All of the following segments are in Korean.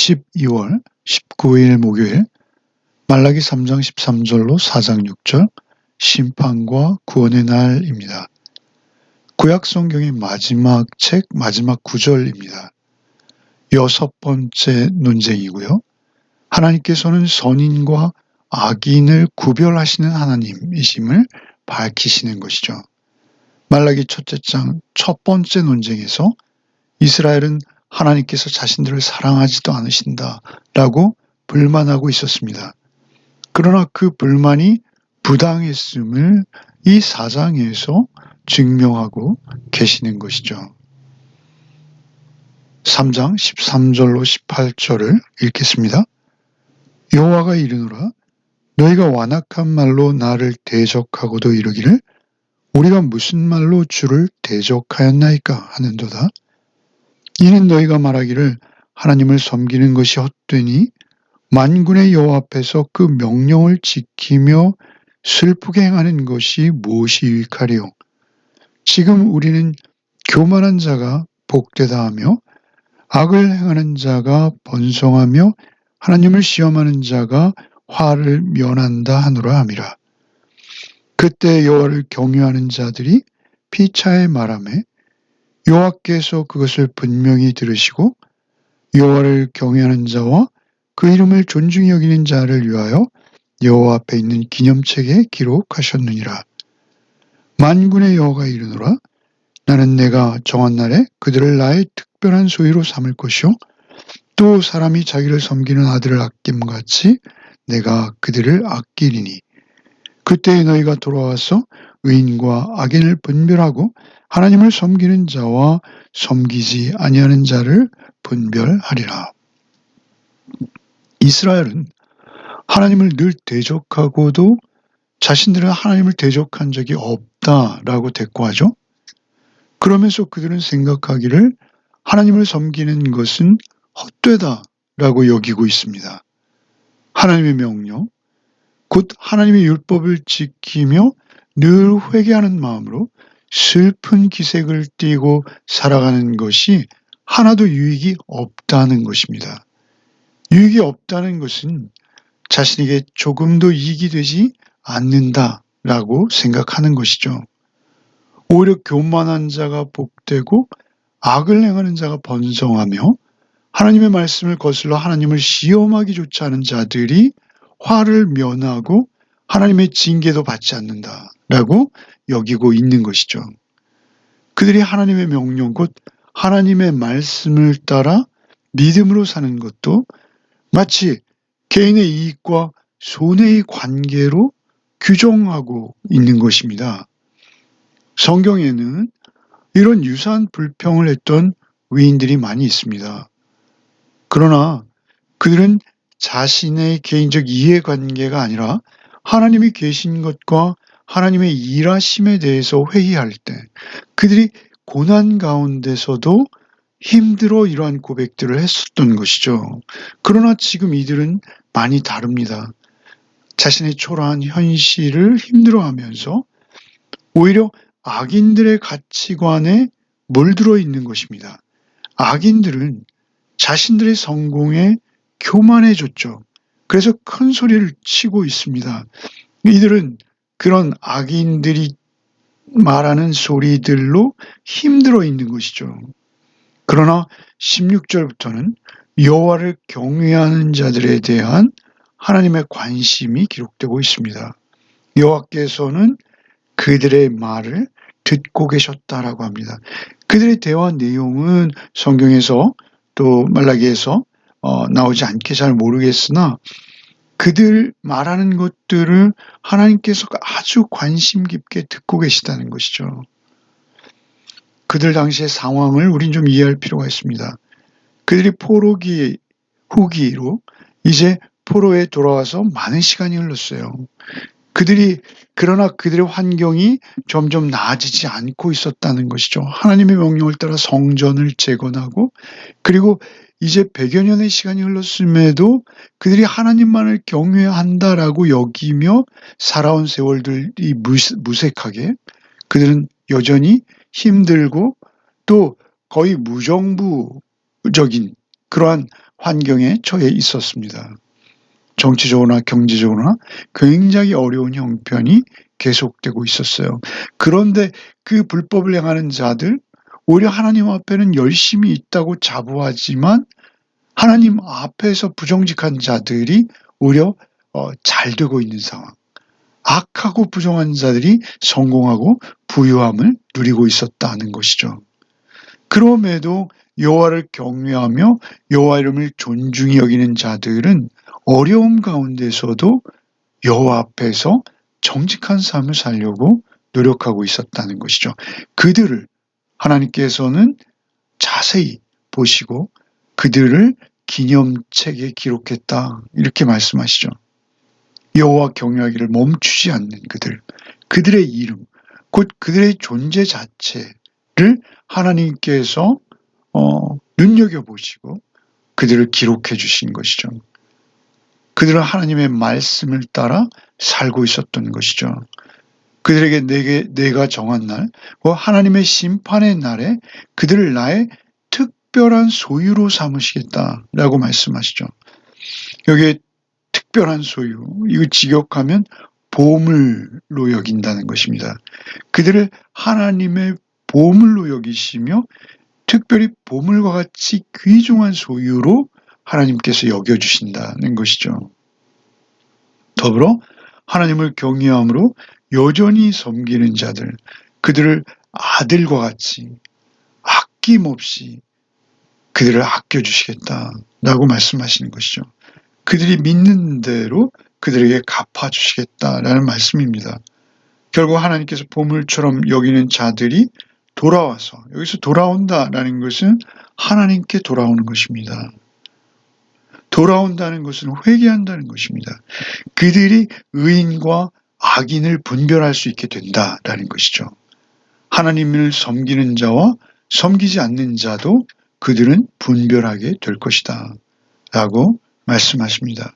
12월 19일 목요일 말라기 3장 13절로 4장 6절 심판과 구원의 날입니다. 구약 성경의 마지막 책 마지막 구절입니다. 여섯 번째 논쟁이고요. 하나님께서는 선인과 악인을 구별하시는 하나님이심을 밝히시는 것이죠. 말라기 첫째 장 첫 번째 논쟁에서 이스라엘은 하나님께서 자신들을 사랑하지도 않으신다라고 불만하고 있었습니다. 그러나 그 불만이 부당했음을 이 4장에서 증명하고 계시는 것이죠. 3장 13절로 18절을 읽겠습니다. 여호와가 이르노라 너희가 완악한 말로 나를 대적하고도 이르기를 우리가 무슨 말로 주를 대적하였나이까 하는도다. 이는 너희가 말하기를 하나님을 섬기는 것이 헛되니 만군의 여호와 앞에서 그 명령을 지키며 슬프게 행하는 것이 무엇이 유익하리요. 지금 우리는 교만한 자가 복되다 하며 악을 행하는 자가 번성하며 하나님을 시험하는 자가 화를 면한다 하노라 함이라. 그때 여호와를 경외하는 자들이 피차에 말하매 여호와께서 그것을 분명히 들으시고 여호와를 경외하는 자와 그 이름을 존중히 여기는 자를 위하여 여호와 앞에 있는 기념책에 기록하셨느니라. 만군의 여호와가 이르노라 나는 내가 정한 날에 그들을 나의 특별한 소유로 삼을 것이요 또 사람이 자기를 섬기는 아들을 아낌같이 내가 그들을 아끼리니 그때 너희가 돌아와서 의인과 악인을 분별하고 하나님을 섬기는 자와 섬기지 아니하는 자를 분별하리라. 이스라엘은 하나님을 늘 대적하고도 자신들은 하나님을 대적한 적이 없다라고 대꾸하죠. 그러면서 그들은 생각하기를 하나님을 섬기는 것은 헛되다라고 여기고 있습니다. 하나님의 명령, 곧 하나님의 율법을 지키며 늘 회개하는 마음으로 슬픈 기색을 띠고 살아가는 것이 하나도 유익이 없다는 것입니다. 유익이 없다는 것은 자신에게 조금도 이익이 되지 않는다라고 생각하는 것이죠. 오히려 교만한 자가 복되고 악을 행하는 자가 번성하며 하나님의 말씀을 거슬러 하나님을 시험하기조차 하는 자들이 화를 면하고 하나님의 징계도 받지 않는다라고 여기고 있는 것이죠. 그들이 하나님의 명령 곧 하나님의 말씀을 따라 믿음으로 사는 것도 마치 개인의 이익과 손해의 관계로 규정하고 있는 것입니다. 성경에는 이런 유사한 불평을 했던 위인들이 많이 있습니다. 그러나 그들은 자신의 개인적 이해관계가 아니라 하나님이 계신 것과 하나님의 일하심에 대해서 회의할 때 그들이 고난 가운데서도 힘들어 이러한 고백들을 했었던 것이죠. 그러나 지금 이들은 많이 다릅니다. 자신의 초라한 현실을 힘들어하면서 오히려 악인들의 가치관에 몰들어 있는 것입니다. 악인들은 자신들의 성공에 교만해졌죠. 그래서 큰 소리를 치고 있습니다. 이들은 그런 악인들이 말하는 소리들로 힘들어 있는 것이죠. 그러나 16절부터는 여호와를 경외하는 자들에 대한 하나님의 관심이 기록되고 있습니다. 여호와께서는 그들의 말을 듣고 계셨다라고 합니다. 그들의 대화 내용은 성경에서 또 말라기에서 나오지 않게 잘 모르겠으나 그들 말하는 것들을 하나님께서 아주 관심 깊게 듣고 계시다는 것이죠. 그들 당시의 상황을 우린 좀 이해할 필요가 있습니다. 그들이 포로기 후기로 이제 포로에 돌아와서 많은 시간이 흘렀어요. 그러나 그들의 환경이 점점 나아지지 않고 있었다는 것이죠. 하나님의 명령을 따라 성전을 재건하고 그리고 이제 100여 년의 시간이 흘렀음에도 그들이 하나님만을 경외한다라고 여기며 살아온 세월들이 무색하게 그들은 여전히 힘들고 또 거의 무정부적인 그러한 환경에 처해 있었습니다. 정치적으로나 경제적으로나 굉장히 어려운 형편이 계속되고 있었어요. 그런데 그 불법을 행하는 자들, 오히려 하나님 앞에는 열심히 있다고 자부하지만 하나님 앞에서 부정직한 자들이 오히려 잘 되고 있는 상황. 악하고 부정한 자들이 성공하고 부유함을 누리고 있었다는 것이죠. 그럼에도 여호와를 경외하며 여호와 이름을 존중히 여기는 자들은 어려움 가운데서도 여호와 앞에서 정직한 삶을 살려고 노력하고 있었다는 것이죠. 그들을 하나님께서는 자세히 보시고 그들을 기념책에 기록했다, 이렇게 말씀하시죠. 여호와 경외하기를 멈추지 않는 그들의 이름, 곧 그들의 존재 자체를 하나님께서 눈여겨보시고 그들을 기록해 주신 것이죠. 그들은 하나님의 말씀을 따라 살고 있었던 것이죠. 그들에게 내가 정한 날, 하나님의 심판의 날에 그들을 나의 특별한 소유로 삼으시겠다라고 말씀하시죠. 여기에 특별한 소유, 이거 직역하면 보물로 여긴다는 것입니다. 그들을 하나님의 보물로 여기시며 특별히 보물과 같이 귀중한 소유로 하나님께서 여겨주신다는 것이죠. 더불어 하나님을 경외함으로 여전히 섬기는 자들, 그들을 아들과 같이 아낌없이 그들을 아껴주시겠다라고 말씀하시는 것이죠. 그들이 믿는 대로 그들에게 갚아주시겠다라는 말씀입니다. 결국 하나님께서 보물처럼 여기는 자들이 돌아와서, 여기서 돌아온다라는 것은 하나님께 돌아오는 것입니다. 돌아온다는 것은 회개한다는 것입니다. 그들이 의인과 악인을 분별할 수 있게 된다라는 것이죠. 하나님을 섬기는 자와 섬기지 않는 자도 그들은 분별하게 될 것이다 라고 말씀하십니다.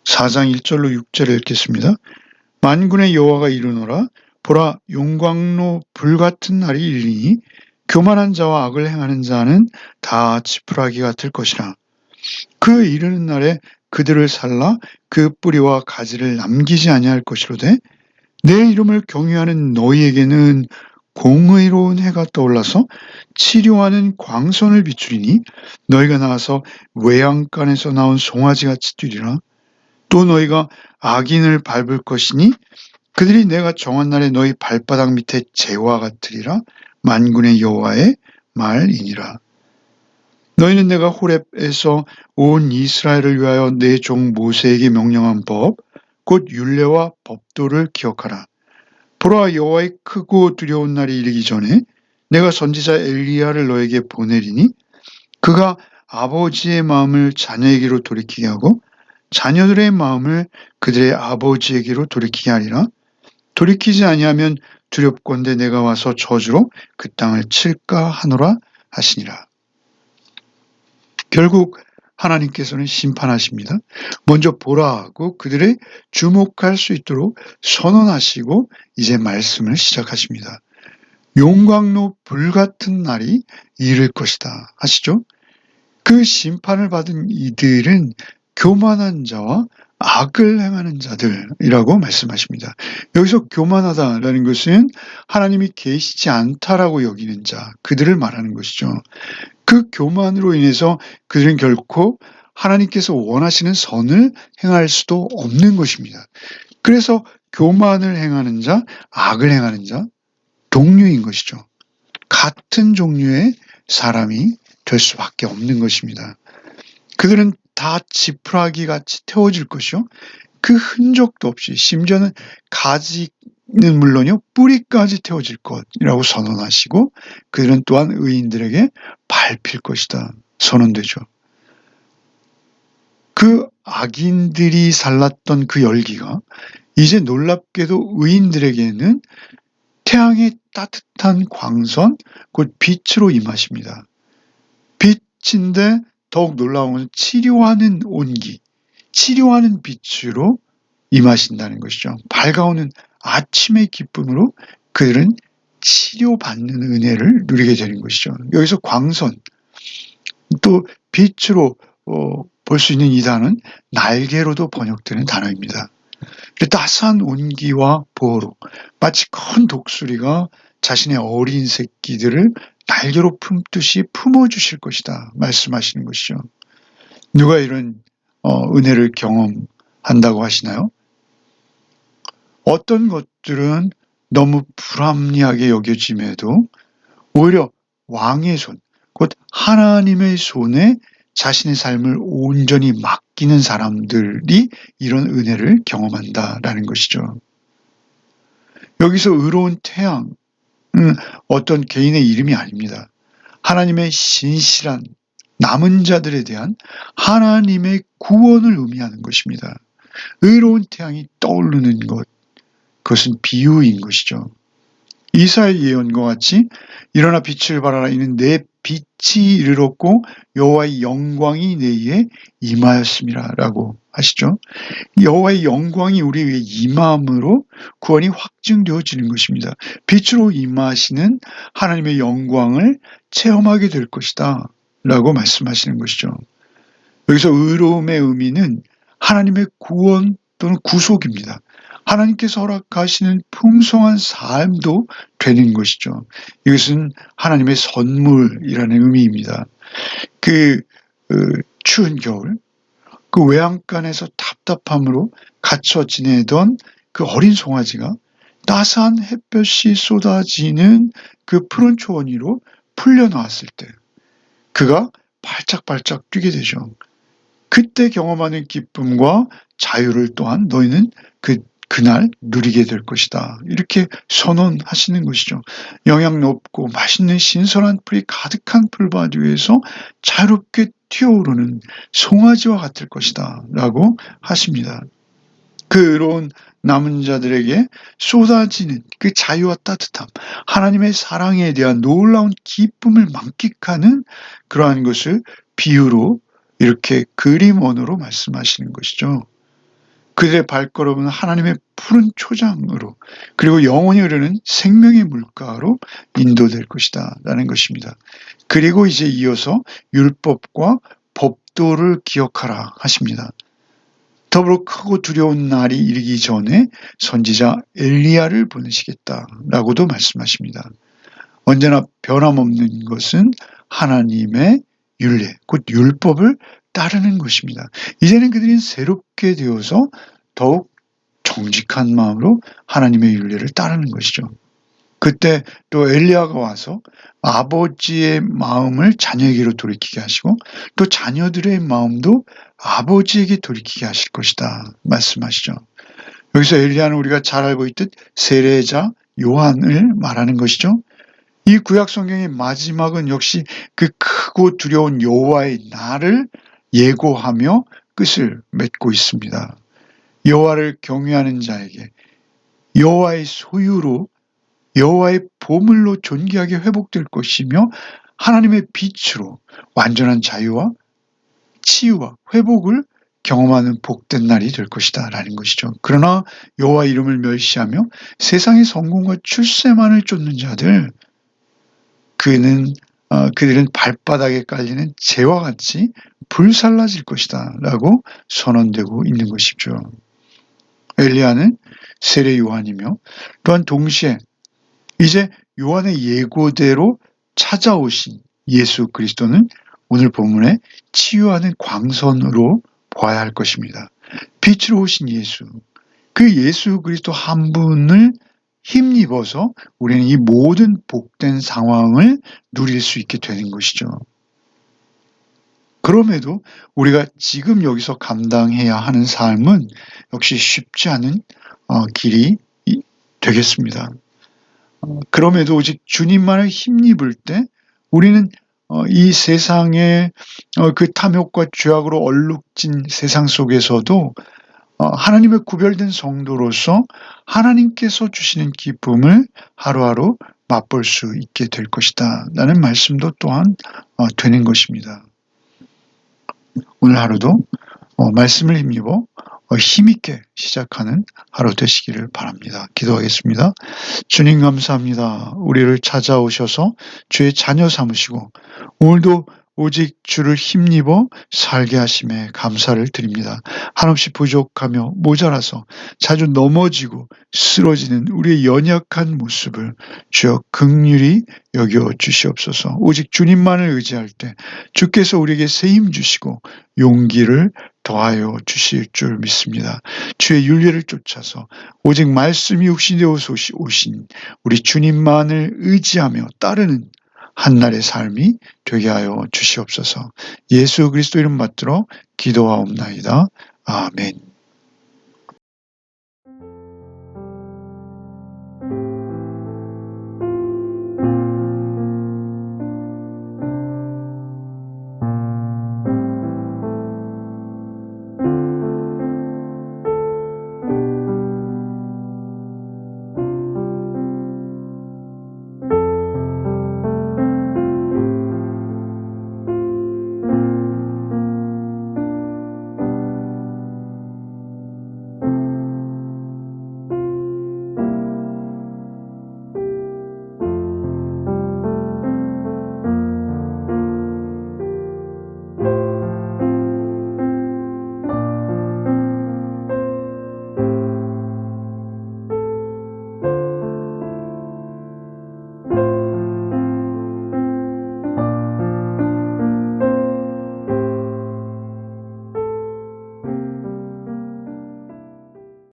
4장 1절로 6절을 읽겠습니다. 만군의 여호와가 이르노라, 보라, 용광로 불같은 날이 이르니 교만한 자와 악을 행하는 자는 다 지푸라기 같을 것이라. 그 이르는 날에 그들을 살라 그 뿌리와 가지를 남기지 아니할 것이로되 내 이름을 경외하는 너희에게는 공의로운 해가 떠올라서 치료하는 광선을 비추리니 너희가 나가서 외양간에서 나온 송아지같이 뛰리라. 또 너희가 악인을 밟을 것이니 그들이 내가 정한 날에 너희 발바닥 밑에 재와 같으리라. 만군의 여호와의 말이니라. 너희는 내가 호렙에서 온 이스라엘을 위하여 내 종 모세에게 명령한 법, 곧 율례와 법도를 기억하라. 보라, 여호와의 크고 두려운 날이 이르기 전에 내가 선지자 엘리야를 너에게 보내리니 그가 아버지의 마음을 자녀에게로 돌이키게 하고 자녀들의 마음을 그들의 아버지에게로 돌이키게 하리라. 돌이키지 아니하면 두렵건대 내가 와서 저주로 그 땅을 칠까 하노라 하시니라. 결국 하나님께서는 심판하십니다. 먼저 보라고 그들의 주목할 수 있도록 선언하시고 이제 말씀을 시작하십니다. 용광로 불같은 날이 이를 것이다 하시죠. 그 심판을 받은 이들은 교만한 자와 악을 행하는 자들이라고 말씀하십니다. 여기서 교만하다라는 것은 하나님이 계시지 않다라고 여기는 자, 그들을 말하는 것이죠. 그 교만으로 인해서 그들은 결코 하나님께서 원하시는 선을 행할 수도 없는 것입니다. 그래서 교만을 행하는 자, 악을 행하는 자, 동료인 것이죠. 같은 종류의 사람이 될 수밖에 없는 것입니다. 그들은 다 지푸라기 같이 태워질 것이요. 그 흔적도 없이, 심지어는 가지는 물론이요, 뿌리까지 태워질 것이라고 선언하시고 그들은 또한 의인들에게 밟힐 것이다 선언되죠. 그 악인들이 살랐던 그 열기가 이제 놀랍게도 의인들에게는 태양의 따뜻한 광선, 곧 빛으로 임하십니다. 빛인데 더욱 놀라운 것은 치료하는 온기, 치료하는 빛으로 임하신다는 것이죠. 밝아오는 아침의 기쁨으로 그들은 치료받는 은혜를 누리게 되는 것이죠. 여기서 광선, 또 빛으로 볼 수 있는 이 단어는 날개로도 번역되는 단어입니다. 따스한 온기와 보호로 마치 큰 독수리가 자신의 어린 새끼들을 날개로 품듯이 품어주실 것이다 말씀하시는 것이죠. 누가 이런 은혜를 경험한다고 하시나요? 어떤 것들은 너무 불합리하게 여겨짐에도 오히려 왕의 손, 곧 하나님의 손에 자신의 삶을 온전히 맡기는 사람들이 이런 은혜를 경험한다라는 것이죠. 여기서 의로운 태양은 어떤 개인의 이름이 아닙니다. 하나님의 신실한 남은 자들에 대한 하나님의 구원을 의미하는 것입니다. 의로운 태양이 떠오르는 것, 그것은 비유인 것이죠. 이사의 예언과 같이 일어나 빛을 발하라 이는 내 빛이 이르렀고 여호와의 영광이 내 위에 임하였음이라라고 하시죠. 여호와의 영광이 우리 위에 임함으로 구원이 확증되어지는 것입니다. 빛으로 임하시는 하나님의 영광을 체험하게 될 것이다 라고 말씀하시는 것이죠. 여기서 의로움의 의미는 하나님의 구원 또는 구속입니다. 하나님께서 허락하시는 풍성한 삶도 되는 것이죠. 이것은 하나님의 선물이라는 의미입니다. 추운 겨울, 그 외양간에서 답답함으로 갇혀 지내던 그 어린 송아지가 따스한 햇볕이 쏟아지는 그 푸른 초원 위로 풀려나왔을 때 그가 발짝발짝 뛰게 되죠. 그때 경험하는 기쁨과 자유를 또한 너희는 그날 누리게 될 것이다. 이렇게 선언하시는 것이죠. 영양 높고 맛있는 신선한 풀이 가득한 풀밭 위에서 자유롭게 튀어오르는 송아지와 같을 것이다. 라고 하십니다. 그 의로운 남은 자들에게 쏟아지는 그 자유와 따뜻함, 하나님의 사랑에 대한 놀라운 기쁨을 만끽하는 그러한 것을 비유로 이렇게 그림 언어로 말씀하시는 것이죠. 그들의 발걸음은 하나님의 푸른 초장으로 그리고 영원히 흐르는 생명의 물가로 인도될 것이다 라는 것입니다. 그리고 이제 이어서 율법과 법도를 기억하라 하십니다. 더불어 크고 두려운 날이 이르기 전에 선지자 엘리야를 보내시겠다라고도 말씀하십니다. 언제나 변함없는 것은 하나님의 율례, 곧 율법을 따르는 것입니다. 이제는 그들이 새롭게 되어서 더욱 정직한 마음으로 하나님의 율례를 따르는 것이죠. 그때 또 엘리야가 와서 아버지의 마음을 자녀에게로 돌이키게 하시고 또 자녀들의 마음도 아버지에게 돌이키게 하실 것이다 말씀하시죠. 여기서 엘리야는 우리가 잘 알고 있듯 세례자 요한을 말하는 것이죠. 이 구약 성경의 마지막은 역시 그 크고 두려운 여호와의 날을 예고하며 끝을 맺고 있습니다. 여호와를 경외하는 자에게 여호와의 소유로 여호와의 보물로 존귀하게 회복될 것이며 하나님의 빛으로 완전한 자유와 치유와 회복을 경험하는 복된 날이 될 것이다 라는 것이죠. 그러나 여호와 이름을 멸시하며 세상의 성공과 출세만을 쫓는 자들 그들은 발바닥에 깔리는 재와 같이 불살라질 것이다 라고 선언되고 있는 것이죠. 엘리야는 세례 요한이며 또한 동시에 이제 요한의 예고대로 찾아오신 예수 그리스도는 오늘 본문에 치유하는 광선으로 보아야 할 것입니다. 빛으로 오신 예수, 그 예수 그리스도 한 분을 힘입어서 우리는 이 모든 복된 상황을 누릴 수 있게 되는 것이죠. 그럼에도 우리가 지금 여기서 감당해야 하는 삶은 역시 쉽지 않은 길이 되겠습니다. 그럼에도 오직 주님만을 힘입을 때 우리는 이 세상의 그 탐욕과 죄악으로 얼룩진 세상 속에서도 하나님의 구별된 성도로서 하나님께서 주시는 기쁨을 하루하루 맛볼 수 있게 될 것이다 라는 말씀도 또한 되는 것입니다. 오늘 하루도 말씀을 힘입어 힘있게 시작하는 하루 되시기를 바랍니다. 기도하겠습니다. 주님 감사합니다. 우리를 찾아오셔서 주의 자녀 삼으시고 오늘도 오직 주를 힘입어 살게 하심에 감사를 드립니다. 한없이 부족하며 모자라서 자주 넘어지고 쓰러지는 우리의 연약한 모습을 주여 긍휼히 여겨 주시옵소서. 오직 주님만을 의지할 때 주께서 우리에게 새 힘 주시고 용기를 더하여 주실 줄 믿습니다. 주의 윤례를 쫓아서 오직 말씀이 육신이 되어서 오신 우리 주님만을 의지하며 따르는 한날의 삶이 되게 하여 주시옵소서. 예수 그리스도 이름 받들어 기도하옵나이다. 아멘.